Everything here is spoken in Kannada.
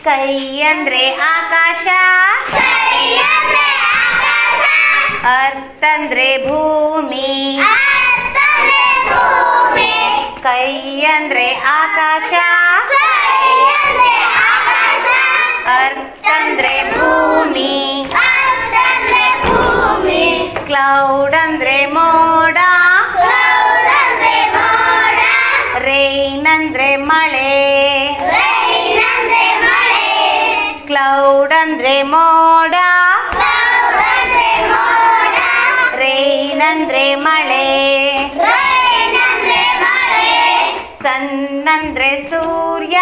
ಕೈ ಅಂದ್ರೆ ಆಕಾಶ, ಅರ್ಥ ಅಂದ್ರೆ ಭೂಮಿ. ಕೈ ಅಂದ್ರೆ ಆಕಾಶ, ಅರ್ಥ ಅಂದ್ರೆ ಭೂಮಿ. ಕ್ಲೌಡ್ ಅಂದ್ರೆ ಮೋಡ, ರೈನ್ ಅಂದ್ರೆ ಮಳೆ. ಕ್ಲೌಡ್ ಅಂದ್ರೆ ಮೋಡ, ರೈನ್ ಅಂದ್ರೆ ಮಳೆ. ಸನ್ ಅಂದ್ರೆ ಸೂರ್ಯ,